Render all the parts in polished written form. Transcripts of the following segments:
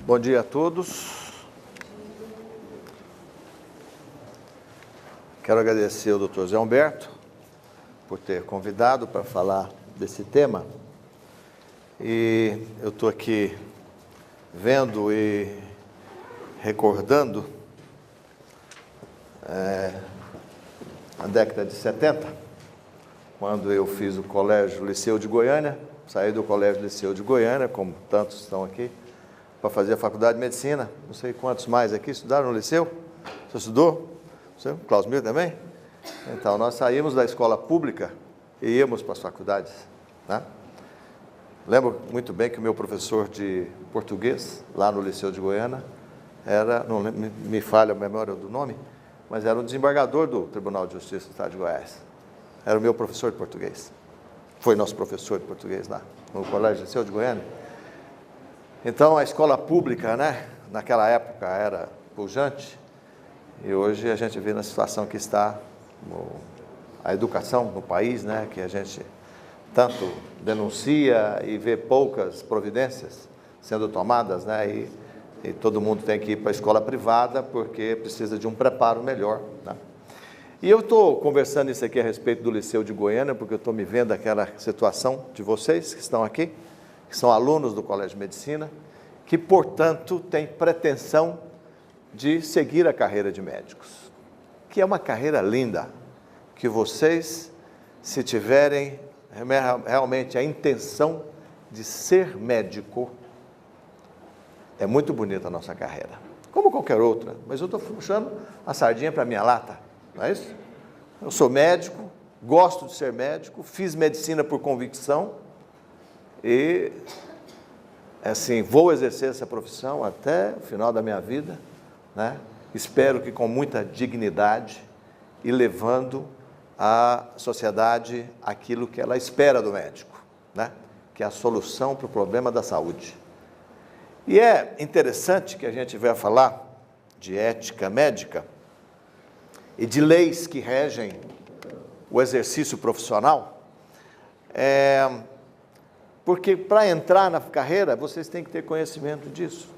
Bom dia a todos. Quero agradecer ao Dr. Zé Humberto por ter convidado para falar desse tema. E eu estou aqui vendo e recordando a década de 70, quando eu fiz o Colégio Liceu de Goiânia, saí do Colégio Liceu de Goiânia, como tantos estão aqui, para fazer a Faculdade de Medicina. Não sei quantos mais aqui estudaram no Liceu. Você estudou? Você? Clausmir também? Então, nós saímos da escola pública e íamos para as faculdades, né? Lembro muito bem que o meu professor de português, lá no Liceu de Goiânia, era, não me falha a memória do nome, mas era um desembargador do Tribunal de Justiça do Estado de Goiás. Era o meu professor de português. Foi nosso professor de português lá, no Colégio Liceu de Goiânia. Então, a escola pública, né, naquela época era pujante, e hoje a gente vê na situação que está a educação no país, né, que a gente tanto denuncia e vê poucas providências sendo tomadas, né, e todo mundo tem que ir para a escola privada porque precisa de um preparo melhor, né? E eu estou conversando isso aqui a respeito do Liceu de Goiânia, porque eu estou me vendo aquela situação de vocês que estão aqui, que são alunos do Colégio de Medicina, que, portanto, têm pretensão de seguir a carreira de médicos, que é uma carreira linda, que vocês, se tiverem realmente a intenção de ser médico, é muito bonita a nossa carreira, como qualquer outra, mas eu estou puxando a sardinha para a minha lata, não é isso? Eu sou médico, gosto de ser médico, fiz medicina por convicção e, assim, vou exercer essa profissão até o final da minha vida, né? Espero que com muita dignidade e levando à sociedade aquilo que ela espera do médico, né? Que é a solução para o problema da saúde. E é interessante que a gente vai falar de ética médica e de leis que regem o exercício profissional, porque para entrar na carreira vocês têm que ter conhecimento disso.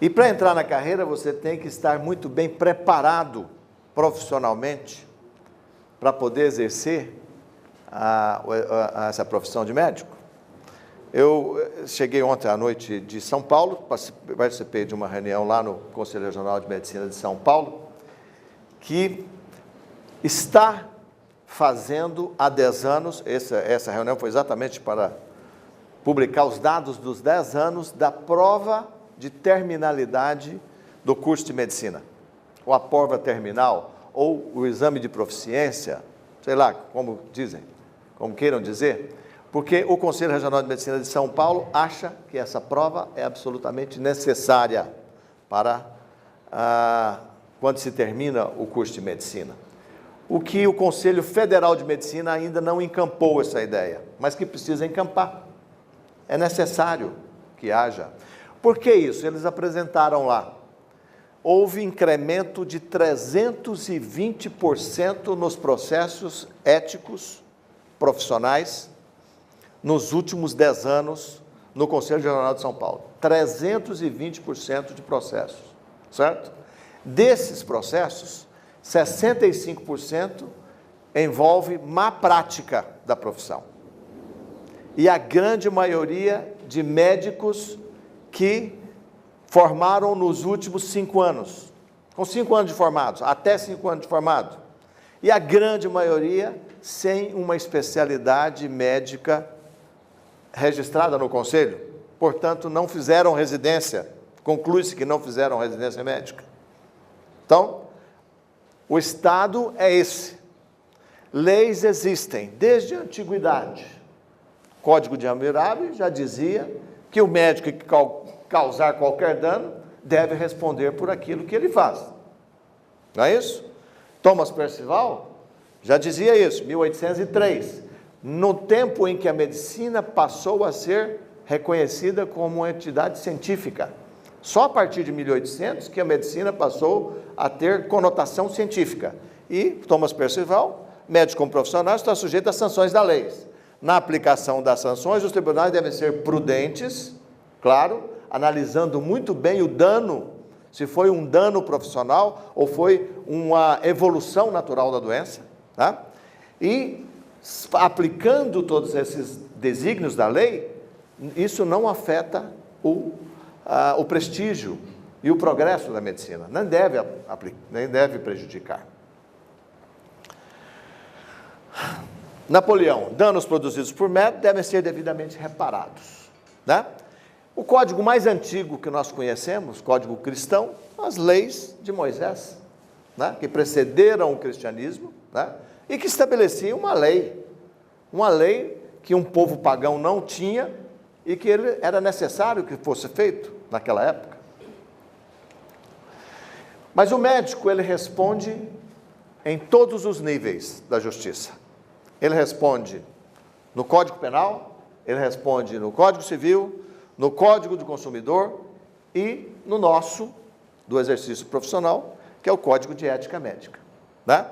E para entrar na carreira você tem que estar muito bem preparado profissionalmente para poder exercer essa profissão de médico. Eu cheguei ontem à noite de São Paulo, participei de uma reunião lá no Conselho Regional de Medicina de São Paulo, que está fazendo há 10 anos, essa reunião foi exatamente para publicar os dados dos 10 anos da prova de terminalidade do curso de medicina, ou a prova terminal, ou o exame de proficiência, sei lá, como dizem, como queiram dizer, porque o Conselho Regional de Medicina de São Paulo acha que essa prova é absolutamente necessária para quando se termina o curso de medicina. O que o Conselho Federal de Medicina ainda não encampou essa ideia, mas que precisa encampar. É necessário que haja. Por que isso? Eles apresentaram lá. Houve incremento de 320% nos processos éticos profissionais nos últimos 10 anos no Conselho Regional de São Paulo. 320% de processos, certo? Desses processos, 65% envolve má prática da profissão. E a grande maioria de médicos que formaram nos últimos 5 anos, com 5 anos de formados, até 5 anos de formado. E a grande maioria sem uma especialidade médica registrada no Conselho, portanto, não fizeram residência, conclui-se que não fizeram residência médica. Então, o estado é esse. Leis existem desde a antiguidade. O Código de Hammurabi já dizia que o médico que causar qualquer dano deve responder por aquilo que ele faz. Não é isso? Thomas Percival já dizia isso, 1803, no tempo em que a medicina passou a ser reconhecida como uma entidade científica. Só a partir de 1800 que a medicina passou a ter conotação científica. E Thomas Percival, médico como profissional, está sujeito às sanções da lei. Na aplicação das sanções, os tribunais devem ser prudentes, claro, analisando muito bem o dano, se foi um dano profissional ou foi uma evolução natural da doença, tá? E aplicando todos esses desígnios da lei, isso não afeta o prestígio e o progresso da medicina, nem deve prejudicar. Napoleão, danos produzidos por método devem ser devidamente reparados, né? O código mais antigo que nós conhecemos, código cristão, as leis de Moisés, né? Que precederam o cristianismo, né? E que estabeleciam uma lei que um povo pagão não tinha e que era necessário que fosse feito naquela época. Mas o médico, ele responde em todos os níveis da justiça. Ele responde no Código Penal, ele responde no Código Civil, no Código do Consumidor e no nosso, do exercício profissional, que é o Código de Ética Médica, né?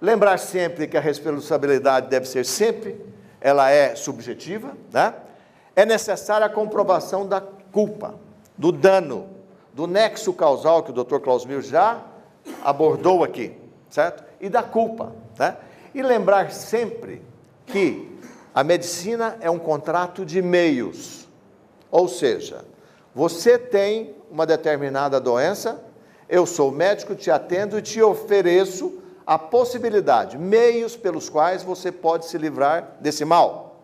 Lembrar sempre que a responsabilidade deve ser sempre, ela é subjetiva, né? É necessária a comprovação da culpa, do dano, do nexo causal que o Dr. Klaus Mil já abordou aqui, certo? E da culpa, né? E lembrar sempre que a medicina é um contrato de meios, ou seja, você tem uma determinada doença, eu sou médico, te atendo e te ofereço a possibilidade, meios pelos quais você pode se livrar desse mal.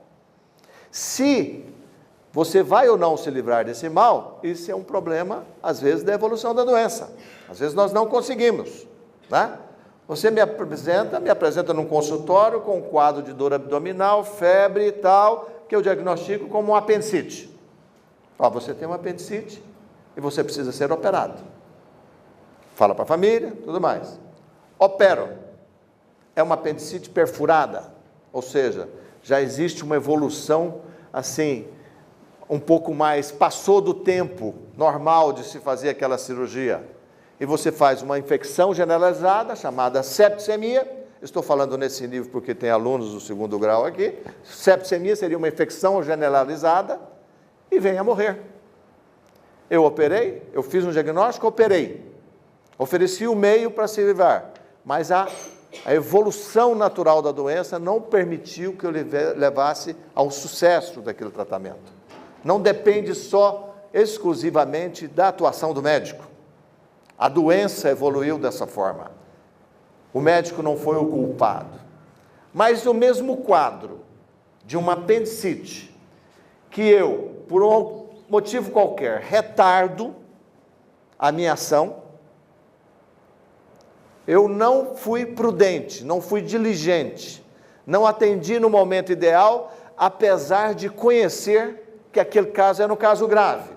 Se você vai ou não se livrar desse mal, isso é um problema, às vezes, da evolução da doença. Às vezes nós não conseguimos, né? Você me apresenta num consultório com um quadro de dor abdominal, febre e tal, que eu diagnostico como um apendicite. Ó, você tem uma apendicite e você precisa ser operado. Fala para a família, tudo mais. Opero. É uma apendicite perfurada, ou seja, já existe uma evolução, assim, um pouco mais, passou do tempo normal de se fazer aquela cirurgia. E você faz uma infecção generalizada, chamada septicemia. Estou falando nesse nível porque tem alunos do segundo grau aqui. Septicemia seria uma infecção generalizada e vem a morrer. Eu operei, eu fiz um diagnóstico, operei. Ofereci o meio para se livrar, mas a evolução natural da doença não permitiu que eu levasse ao sucesso daquele tratamento. Não depende só, exclusivamente, da atuação do médico. A doença evoluiu dessa forma. O médico não foi o culpado. Mas o mesmo quadro de uma apendicite, que eu, por um motivo qualquer, retardo a minha ação, eu não fui prudente, não fui diligente, não atendi no momento ideal, apesar de conhecer que aquele caso era um caso grave.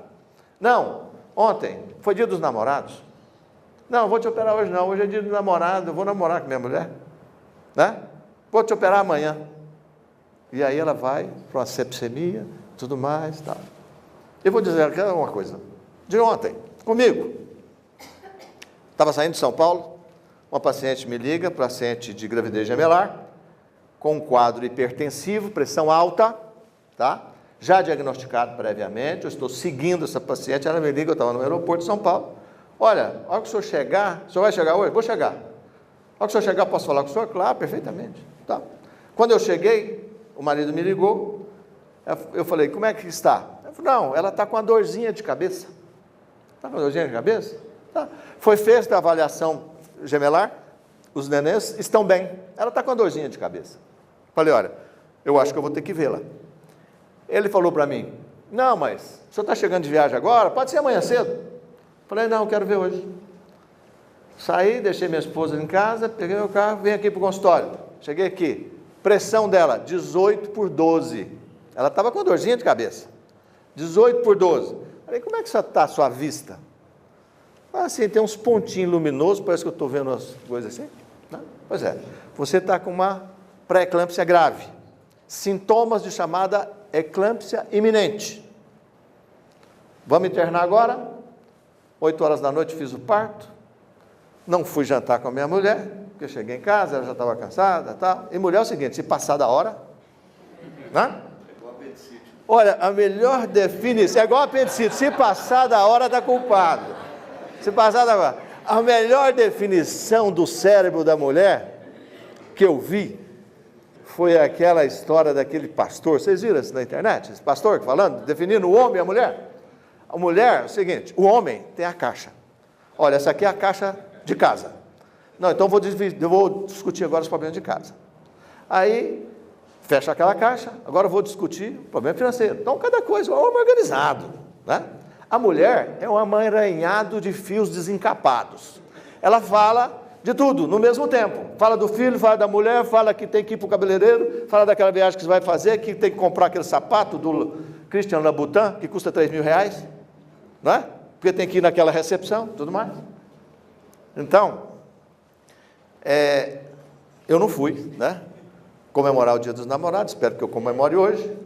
Não, ontem foi dia dos namorados. Não, vou te operar hoje não, hoje é dia do namorado, eu vou namorar com minha mulher, né? Vou te operar amanhã. E aí ela vai para uma septicemia, tudo mais, tal. Eu vou dizer uma coisa, de ontem, comigo. Estava saindo de São Paulo, uma paciente me liga, paciente de gravidez gemelar, com um quadro hipertensivo, pressão alta, tá? Já diagnosticado previamente, eu estou seguindo essa paciente, ela me liga, eu estava no aeroporto de São Paulo. Olha, a hora que o senhor chegar, o senhor vai chegar hoje? Vou chegar. A hora que o senhor chegar, posso falar com o senhor? Claro, perfeitamente. Tá. Quando eu cheguei, o marido me ligou, eu falei, como é que está? Ele falou, não, ela está com uma dorzinha de cabeça. Está com uma dorzinha de cabeça? Tá. Foi feita a avaliação gemelar, os nenês estão bem. Ela está com uma dorzinha de cabeça. Falei, olha, eu acho que eu vou ter que vê-la. Ele falou para mim, não, mas o senhor está chegando de viagem agora? Pode ser amanhã cedo. Falei, não, eu quero ver hoje. Saí, deixei minha esposa em casa, peguei meu carro, vim aqui para o consultório. Cheguei aqui, pressão dela, 18/12. Ela estava com uma dorzinha de cabeça. 18/12. Falei, como é que está a sua vista? Assim, tem uns pontinhos luminosos, parece que eu estou vendo as coisas assim. Né? Pois é, você está com uma pré-eclâmpsia grave. Sintomas de chamada eclâmpsia iminente. Vamos internar agora? 8 horas da noite fiz o parto, não fui jantar com a minha mulher, porque eu cheguei em casa, ela já estava cansada, tal. E mulher é o seguinte, se passar da hora, né? Olha, a melhor definição, é igual apendicite, se passar da hora está culpado. Se passar da hora. A melhor definição do cérebro da mulher que eu vi foi aquela história daquele pastor. Vocês viram isso na internet? Esse pastor falando, definindo o homem e a mulher. A mulher, é o seguinte, o homem tem a caixa. Olha, essa aqui é a caixa de casa. Não, então eu vou discutir agora os problemas de casa. Aí, fecha aquela caixa, agora eu vou discutir o problema financeiro. Então, cada coisa, é um homem organizado, né? A mulher é um amaranhado de fios desencapados. Ela fala de tudo, no mesmo tempo. Fala do filho, fala da mulher, fala que tem que ir para o cabeleireiro, fala daquela viagem que você vai fazer, que tem que comprar aquele sapato do Christian Louboutin, que custa R$3.000, não é? Porque tem que ir naquela recepção, tudo mais. Então, eu não fui, né? Comemorar o Dia dos Namorados, espero que eu comemore hoje,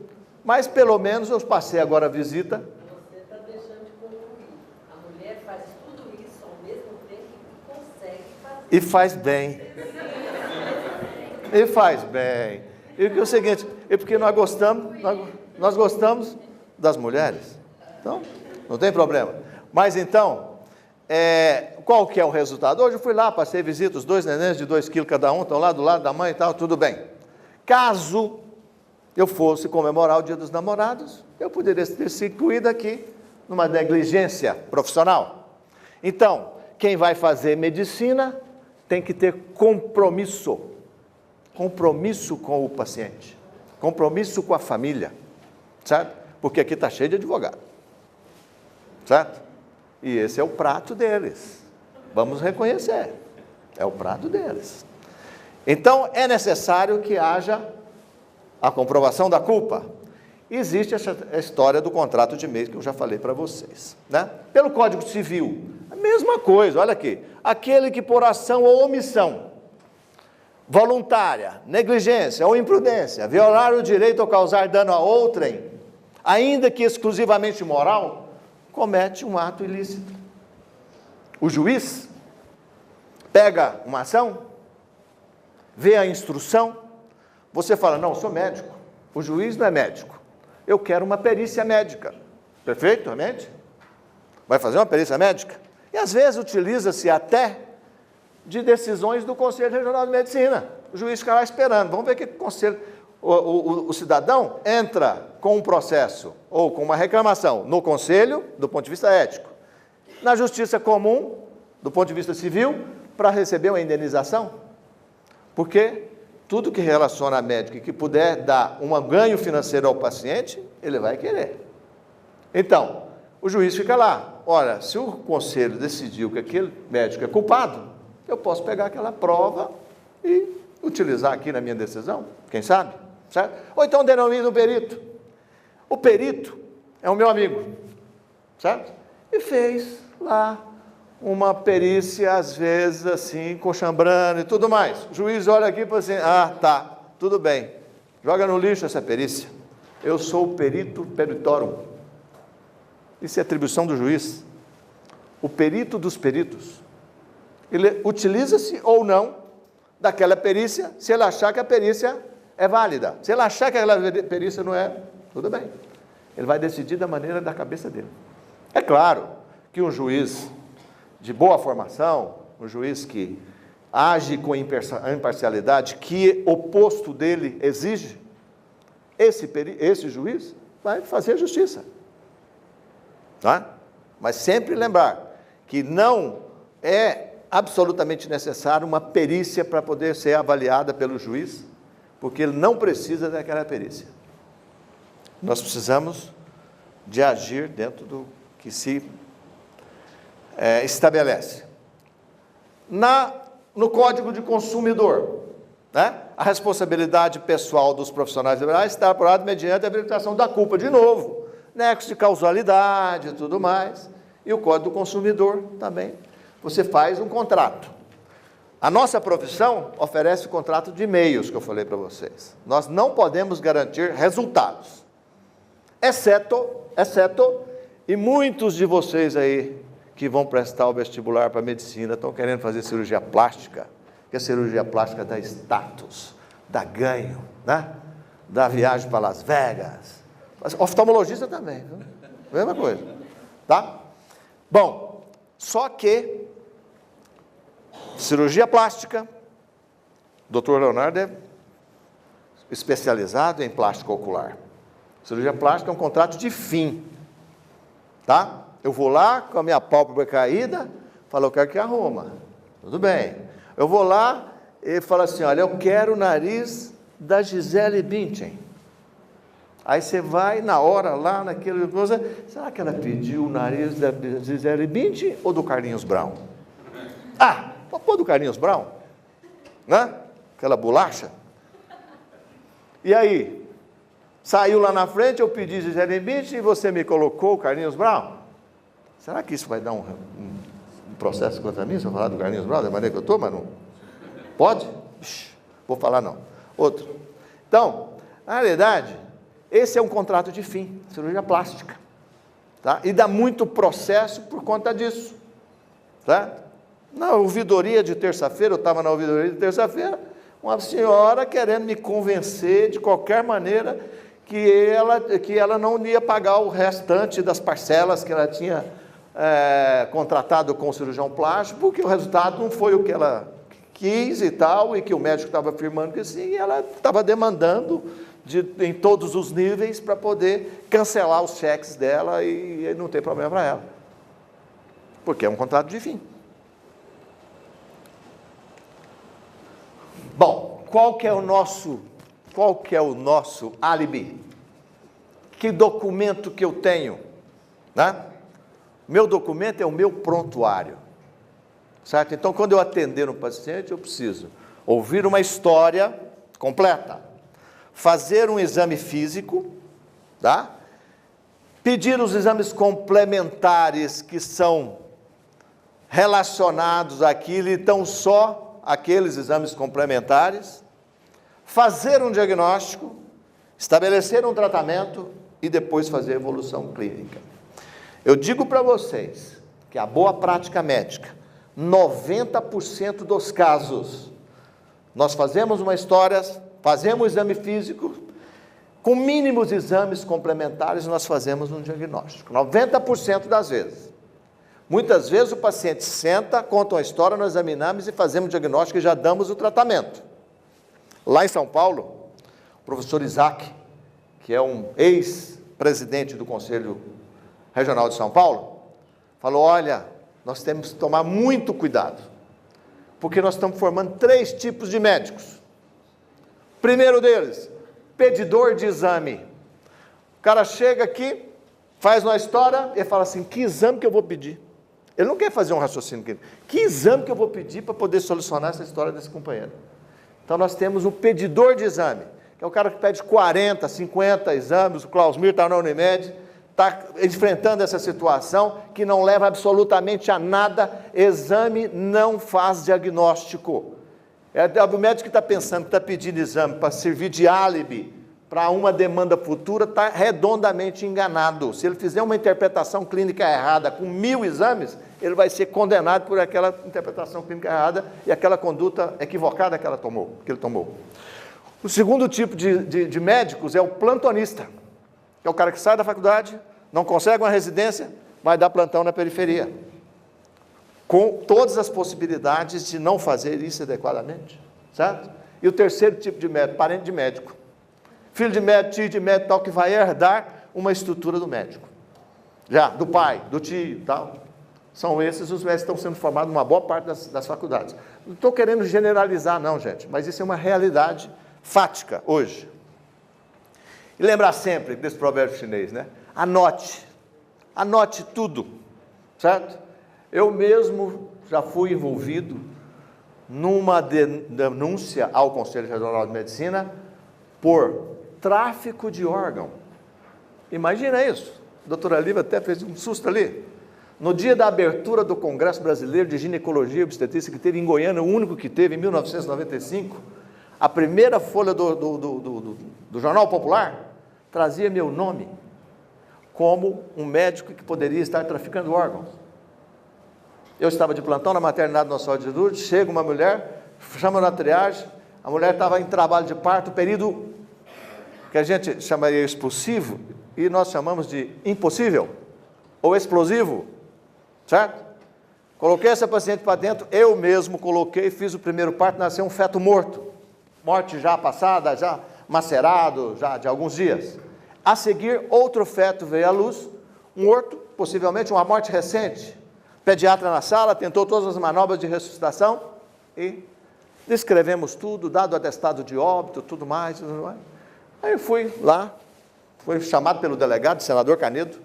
mas pelo menos eu passei agora a visita. Você está deixando de concluir. A mulher faz tudo isso ao mesmo tempo que consegue fazer. E faz bem. E faz bem. E o que é o seguinte, é porque nós gostamos das mulheres. Então, não tem problema. Mas então, qual que é o resultado? Hoje eu fui lá, passei visita, os 2 nenéns de 2 quilos cada um, estão lá do lado da mãe e tal, tudo bem. Caso eu fosse comemorar o Dia dos Namorados, eu poderia ter sido incluído aqui numa negligência profissional. Então, quem vai fazer medicina tem que ter compromisso com o paciente, compromisso com a família, certo? Porque aqui está cheio de advogado, certo? E esse é o prato deles, vamos reconhecer, é o prato deles. Então, é necessário que haja a comprovação da culpa. Existe essa história do contrato de mês que eu já falei para vocês, né? Pelo Código Civil, a mesma coisa, olha aqui. Aquele que por ação ou omissão, voluntária, negligência ou imprudência, violar o direito ou causar dano a outrem, ainda que exclusivamente moral, comete um ato ilícito. O juiz pega uma ação, vê a instrução, você fala, não, eu sou médico, o juiz não é médico, eu quero uma perícia médica, perfeitamente, vai fazer uma perícia médica, e às vezes utiliza-se até de decisões do Conselho Regional de Medicina, o juiz fica lá esperando, vamos ver que o cidadão entra com um processo, ou com uma reclamação, no Conselho, do ponto de vista ético, na Justiça Comum, do ponto de vista civil, para receber uma indenização. Porque tudo que relaciona a médico e que puder dar um ganho financeiro ao paciente, ele vai querer. Então, o juiz fica lá. Olha, se o conselho decidiu que aquele médico é culpado, eu posso pegar aquela prova e utilizar aqui na minha decisão, quem sabe? Certo? Ou então denomina o perito. O perito é o meu amigo, certo? E fez lá uma perícia, às vezes, assim, coxambrando e tudo mais. O juiz olha aqui e fala assim, tá, tudo bem, joga no lixo essa perícia. Eu sou o perito peritorum. Isso é atribuição do juiz. O perito dos peritos. Ele utiliza-se ou não daquela perícia, se ele achar que a perícia é válida. Se ele achar que aquela perícia não é, tudo bem. Ele vai decidir da maneira da cabeça dele. É claro que um juiz de boa formação, um juiz que age com imparcialidade, que o posto dele exige, esse juiz vai fazer a justiça. Tá? Mas sempre lembrar que não é absolutamente necessário uma perícia para poder ser avaliada pelo juiz, porque ele não precisa daquela perícia. Nós precisamos de agir dentro do que se estabelece. No Código de Consumidor, né? A responsabilidade pessoal dos profissionais liberais está apurada mediante a habilitação da culpa, de novo, nexo de causalidade e tudo mais, e o Código do Consumidor também. Você faz um contrato. A nossa profissão oferece o contrato de meios, que eu falei para vocês. Nós não podemos garantir resultados, exceto, e muitos de vocês aí, que vão prestar o vestibular para medicina, estão querendo fazer cirurgia plástica, porque a cirurgia plástica dá status, dá ganho, né? Dá viagem para Las Vegas, Oftalmologista também, viu? Mesma coisa, tá? Bom, só que cirurgia plástica, Dr. Leonardo é especializado em plástica ocular. Cirurgia plástica é um contrato de fim, tá? Eu vou lá com a minha pálpebra caída, falo, eu quero que arruma. Tudo bem. Eu vou lá e falo assim, olha, eu quero o nariz da Gisele Bündchen. Aí você vai na hora lá, naquele coisa, será que ela pediu o nariz da Gisele Bündchen ou do Carlinhos Brown? Ah, pô do Carlinhos Brown, né? Aquela bolacha. E aí, saiu lá na frente, eu pedi Gisele Bündchen e você me colocou o Carlinhos Brown? Será que isso vai dar um processo contra mim, se eu falar do Carlinhos Brown, da maneira que eu estou, mas não? Pode? Vou falar não. Outro. Então, na realidade, esse é um contrato de fim, cirurgia plástica. Tá? E dá muito processo por conta disso. Tá? Na ouvidoria de terça-feira, eu estava na ouvidoria de terça-feira, uma senhora querendo me convencer de qualquer maneira que ela não ia pagar o restante das parcelas que ela tinha contratado com o cirurgião plástico, porque o resultado não foi o que ela quis e tal, e que o médico estava afirmando que sim, e ela estava demandando em todos os níveis para poder cancelar os cheques dela e não ter problema para ela. Porque é um contrato de fim. Bom, qual que é o nosso álibi? Que documento que eu tenho? Né? Meu documento é o meu prontuário. Certo? Então, quando eu atender um paciente, eu preciso ouvir uma história completa, fazer um exame físico, tá? Pedir os exames complementares que são relacionados àquilo, então só aqueles exames complementares, fazer um diagnóstico, estabelecer um tratamento e depois fazer a evolução clínica. Eu digo para vocês que a boa prática médica, 90% dos casos, nós fazemos uma história, fazemos um exame físico, com mínimos exames complementares nós fazemos um diagnóstico, 90% das vezes. Muitas vezes o paciente senta, conta uma história, nós examinamos e fazemos o diagnóstico e já damos o tratamento. Lá em São Paulo, o professor Isaac, que é um ex-presidente do Conselho Regional de São Paulo, falou, olha, nós temos que tomar muito cuidado, porque nós estamos formando 3 tipos de médicos. Primeiro deles, pedidor de exame. O cara chega aqui, faz uma história e fala assim, que exame que eu vou pedir? Ele não quer fazer um raciocínio aqui. Que exame que eu vou pedir para poder solucionar essa história desse companheiro? Então nós temos um pedidor de exame, que é o cara que pede 40, 50 exames, o Klausmir está na Unimed, está enfrentando essa situação que não leva absolutamente a nada, exame não faz diagnóstico. É o médico que está pensando, que está pedindo exame para servir de álibi para uma demanda futura, está redondamente enganado. Se ele fizer uma interpretação clínica errada com 1000 exames, ele vai ser condenado por aquela interpretação clínica errada e aquela conduta equivocada que ele tomou. O segundo tipo de médicos é o plantonista, que é o cara que sai da faculdade, não consegue uma residência, vai dar plantão na periferia, com todas as possibilidades de não fazer isso adequadamente, certo? E o terceiro tipo de médico, parente de médico, filho de médico, tio de médico, tal, que vai herdar uma estrutura do médico, já, do pai, do tio, tal. São esses os médicos que estão sendo formados numa boa parte das faculdades. Não estou querendo generalizar não, gente, mas isso é uma realidade fática hoje. E lembrar sempre desse provérbio chinês, né? Anote tudo, certo? Eu mesmo já fui envolvido numa denúncia ao Conselho Regional de Medicina por tráfico de órgão. Imagina isso. A doutora Lívia até fez um susto ali. No dia da abertura do Congresso Brasileiro de Ginecologia e Obstetrícia, que teve em Goiânia, o único que teve em 1995, a primeira folha do Jornal Popular trazia meu nome como um médico que poderia estar traficando órgãos. Eu estava de plantão na maternidade do Nossa Senhora de Lourdes, chega uma mulher, chama na triagem, a mulher estava em trabalho de parto, período que a gente chamaria expulsivo, e nós chamamos de impossível ou explosivo, certo? Coloquei essa paciente para dentro, eu mesmo coloquei, fiz o primeiro parto, nasceu um feto morto, morte já passada, já macerado, já de alguns dias. A seguir, outro feto veio à luz, morto, possivelmente uma morte recente. Pediatra na sala, tentou todas as manobras de ressuscitação e descrevemos tudo, dado o atestado de óbito, tudo mais. Aí eu fui lá, fui chamado pelo delegado, senador Canedo,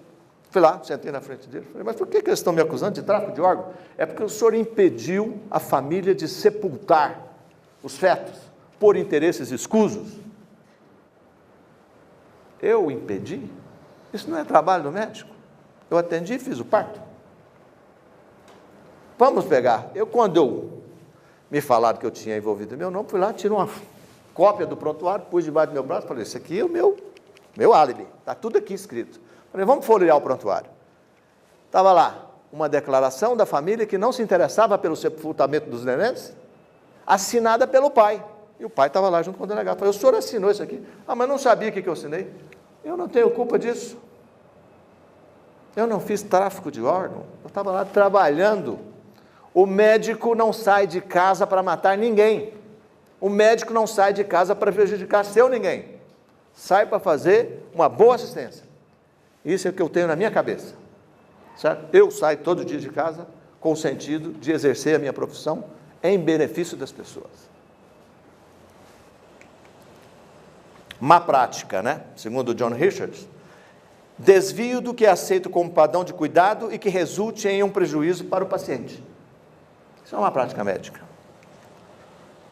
fui lá, sentei na frente dele, falei, mas por que eles estão me acusando de tráfico de órgão? É porque o senhor impediu a família de sepultar os fetos por interesses escusos. Eu impedi? Isso não é trabalho do médico. Eu atendi e fiz o parto. Vamos pegar. Quando me falaram que eu tinha envolvido meu nome, fui lá, tirei uma cópia do prontuário, pus debaixo do meu braço, falei, isso aqui é o meu álibi, está tudo aqui escrito. Falei, vamos folhear o prontuário. Estava lá uma declaração da família que não se interessava pelo sepultamento dos nenéns, assinada pelo pai. E o pai estava lá junto com o delegado. Falei, o senhor assinou isso aqui? Ah, mas não sabia o que eu assinei. Eu não tenho culpa disso. Eu não fiz tráfico de órgão. Eu estava lá trabalhando. O médico não sai de casa para matar ninguém. O médico não sai de casa para prejudicar seu ninguém. Sai para fazer uma boa assistência. Isso é o que eu tenho na minha cabeça. Certo? Eu saio todo dia de casa com o sentido de exercer a minha profissão em benefício das pessoas. Má prática, né? Segundo John Richards, desvio do que é aceito como padrão de cuidado e que resulte em um prejuízo para o paciente. Isso é uma prática médica.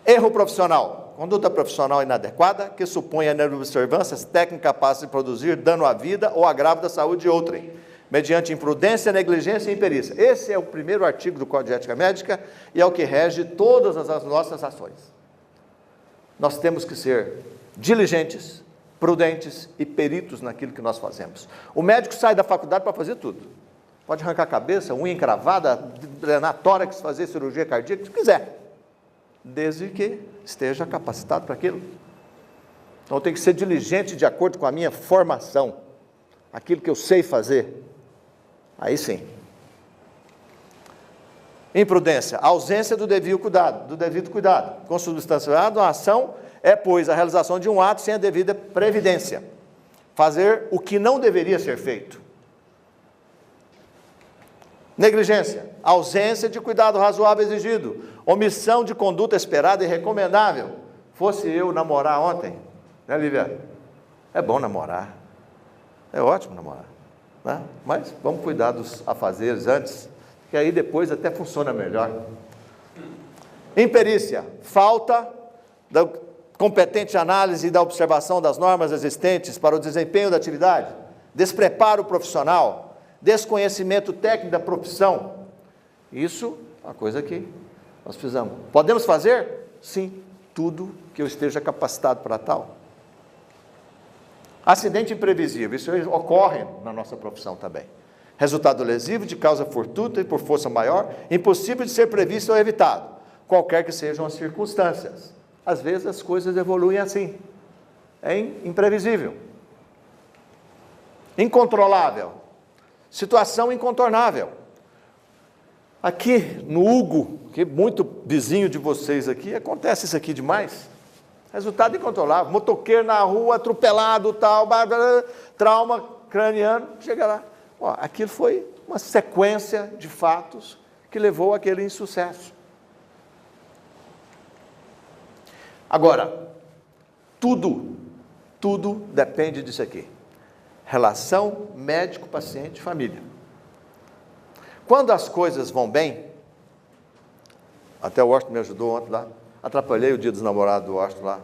Erro profissional, conduta profissional inadequada, que supõe a inobservância técnica capaz de produzir dano à vida ou agravo da saúde de outrem, mediante imprudência, negligência e imperícia. Esse é o primeiro artigo do Código de Ética Médica e é o que rege todas as nossas ações. Nós temos que ser diligentes, prudentes e peritos naquilo que nós fazemos. O médico sai da faculdade para fazer tudo. Pode arrancar a cabeça, unha encravada, drenar tórax, fazer cirurgia cardíaca, se quiser, desde que esteja capacitado para aquilo. Então, eu tenho que ser diligente de acordo com a minha formação, aquilo que eu sei fazer. Aí sim. Imprudência, ausência do devido cuidado. Consubstanciado a ação é, pois, a realização de um ato sem a devida previdência. Fazer o que não deveria ser feito. Negligência, ausência de cuidado razoável exigido. Omissão de conduta esperada e recomendável. Fosse eu namorar ontem, né, Lívia? É bom namorar. É ótimo namorar. Né? Mas vamos cuidar dos afazeres antes, que aí depois até funciona melhor. Imperícia, falta da competente análise e da observação das normas existentes para o desempenho da atividade, despreparo profissional, desconhecimento técnico da profissão. Isso é uma coisa que nós precisamos. Podemos fazer? Sim, tudo que eu esteja capacitado para tal. Acidente imprevisível, isso ocorre na nossa profissão também. Resultado lesivo de causa fortuita e por força maior, impossível de ser previsto ou evitado, qualquer que sejam as circunstâncias. Às vezes as coisas evoluem assim. É imprevisível. Incontrolável. Situação incontornável. Aqui no Hugo, que é muito vizinho de vocês aqui, acontece isso aqui demais. Resultado incontrolável. Motoqueiro na rua, atropelado, tal, trauma craniano, chega lá. Ó, aquilo foi uma sequência de fatos que levou àquele insucesso. Agora, tudo depende disso aqui. Relação médico-paciente-família. Quando as coisas vão bem, até o Washington me ajudou ontem lá, atrapalhei o dia dos namorados do Washington lá,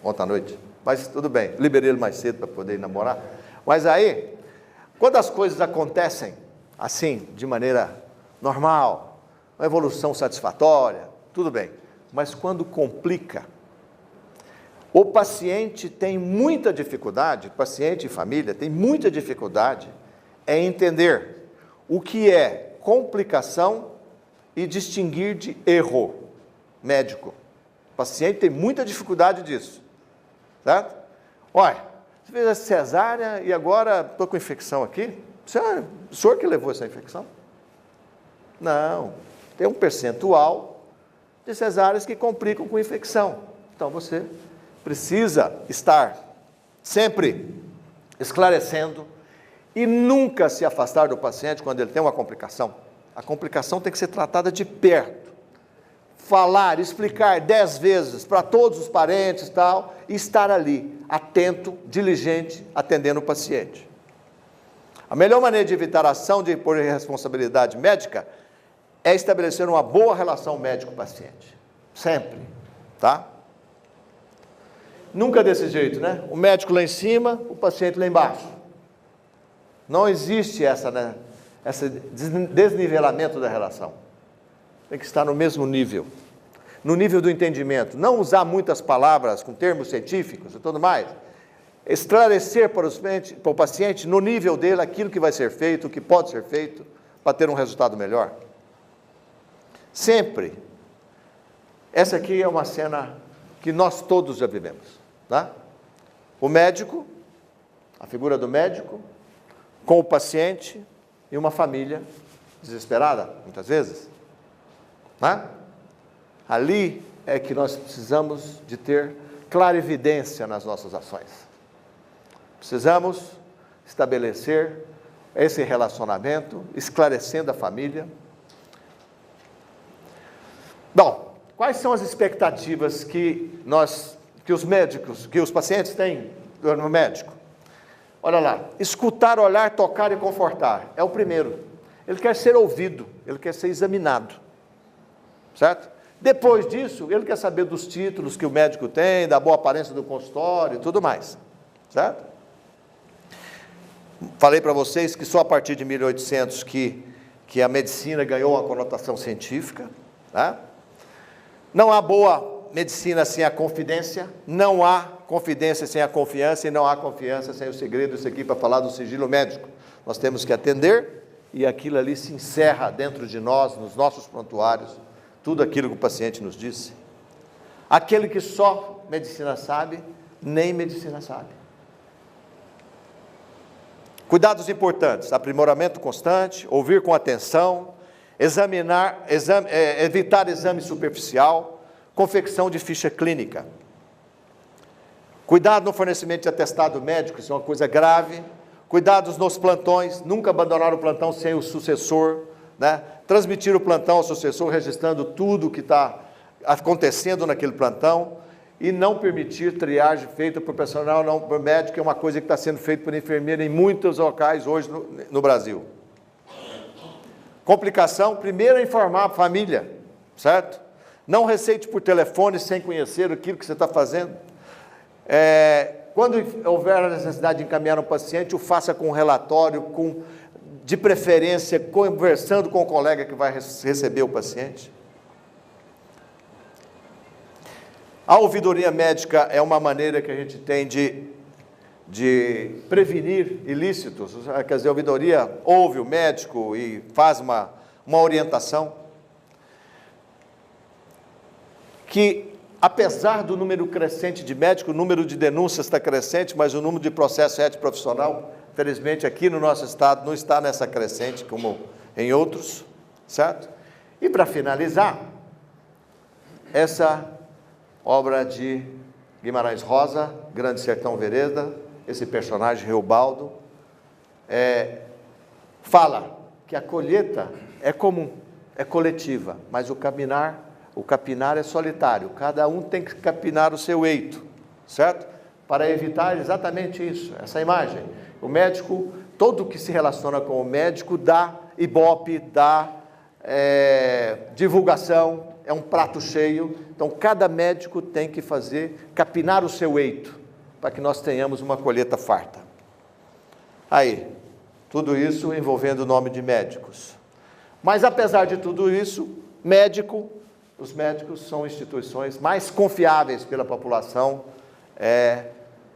ontem à noite, mas tudo bem, liberei ele mais cedo para poder ir namorar. Mas aí, quando as coisas acontecem assim, de maneira normal, uma evolução satisfatória, tudo bem, mas quando complica, o paciente tem muita dificuldade, paciente e família tem muita dificuldade em entender o que é complicação e distinguir de erro médico. O paciente tem muita dificuldade disso, certo? Olha, fez a cesárea e agora estou com infecção aqui. O senhor que levou essa infecção? Não, tem um percentual de cesáreas que complicam com infecção. Então você precisa estar sempre esclarecendo e nunca se afastar do paciente quando ele tem uma complicação. A complicação tem que ser tratada de perto. Falar, explicar 10 vezes para todos os parentes e tal, e estar ali, atento, diligente, atendendo o paciente. A melhor maneira de evitar a ação de por responsabilidade médica é estabelecer uma boa relação médico-paciente. Sempre, tá? Nunca desse jeito, né? O médico lá em cima, o paciente lá embaixo. Não existe esse desnivelamento da relação. Tem que estar no mesmo nível. No nível do entendimento. Não usar muitas palavras com termos científicos e tudo mais. Esclarecer para o paciente, no nível dele, aquilo que vai ser feito, o que pode ser feito, para ter um resultado melhor. Sempre. Essa aqui é uma cena que nós todos já vivemos. Tá? O médico, a figura do médico, com o paciente e uma família desesperada, muitas vezes. Tá? Ali é que nós precisamos de ter clarividência nas nossas ações. Precisamos estabelecer esse relacionamento, esclarecendo a família. Bom, quais são as expectativas que os pacientes têm no médico? Olha lá, escutar, olhar, tocar e confortar, é o primeiro. Ele quer ser ouvido, ele quer ser examinado, certo? Depois disso, ele quer saber dos títulos que o médico tem, da boa aparência do consultório e tudo mais, certo? Falei para vocês que só a partir de 1800 que a medicina ganhou uma conotação científica, tá? Não há boa medicina sem a confidência, não há confidência sem a confiança e não há confiança sem o segredo. Isso aqui para falar do sigilo médico. Nós temos que atender e aquilo ali se encerra dentro de nós, nos nossos prontuários, tudo aquilo que o paciente nos disse. Aquele que só medicina sabe, nem medicina sabe. Cuidados importantes, aprimoramento constante, ouvir com atenção, evitar exame superficial, confecção de ficha clínica. Cuidado no fornecimento de atestado médico, isso é uma coisa grave. Cuidados nos plantões, nunca abandonar o plantão sem o sucessor, né? Transmitir o plantão ao sucessor, registrando tudo o que está acontecendo naquele plantão e não permitir triagem feita por personal não por médico, que é uma coisa que está sendo feita por enfermeira em muitos locais hoje no Brasil. Complicação, primeiro é informar a família, certo? Não receite por telefone sem conhecer aquilo que você está fazendo. Quando houver a necessidade de encaminhar um paciente, o faça com um relatório, de preferência, conversando com o colega que vai receber o paciente. A ouvidoria médica é uma maneira que a gente tem de prevenir ilícitos. Quer dizer, a ouvidoria ouve o médico e faz uma orientação. Que, apesar do número crescente de médicos, o número de denúncias está crescente, mas o número de processo ético profissional, felizmente aqui no nosso estado, não está nessa crescente como em outros, certo? E para finalizar, essa obra de Guimarães Rosa, Grande Sertão Vereda, esse personagem Reobaldo, fala que a colheita é comum, é coletiva, mas o capinar é solitário, cada um tem que capinar o seu eito, certo? Para evitar exatamente isso, essa imagem. O médico, todo que se relaciona com o médico dá ibope, dá divulgação, é um prato cheio. Então, cada médico tem que capinar o seu eito, para que nós tenhamos uma colheita farta. Aí, tudo isso envolvendo o nome de médicos. Mas, apesar de tudo isso, os médicos são instituições mais confiáveis pela população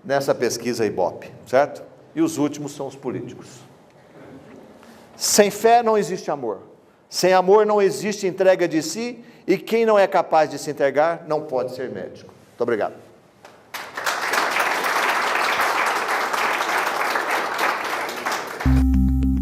nessa pesquisa Ibope, certo? E os últimos são os políticos. Sem fé não existe amor. Sem amor não existe entrega de si, e quem não é capaz de se entregar não pode ser médico. Muito obrigado. Obrigado.